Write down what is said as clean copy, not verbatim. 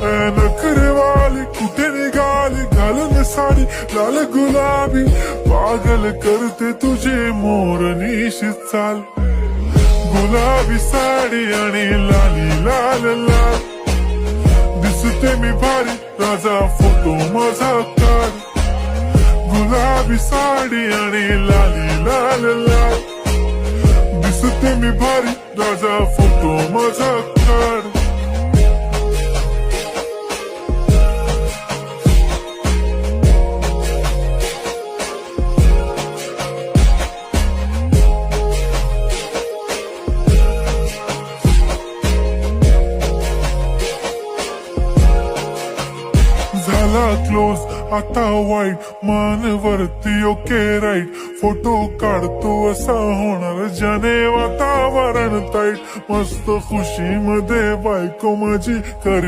नखरेवाली कुठे निघाली घालून साडी लाल गुलाबी, पागल करते तुझे मोरनीशी चाल, गुलाबी साडी आणि लाली लाल लाल, दिसते मी भारी राजा फोटो माझा काढ, गुलाबी साडी आणि लाली लाल लाल, दिसते मी भारी राजा फोटो माझा काढ. झाला क्लोज आता वाईट, मान वरती ओके राईट, फोटो काढतो असा होणार ज्याने वातावरण ताईट, मस्त खुशी मध्ये बायको माझी करी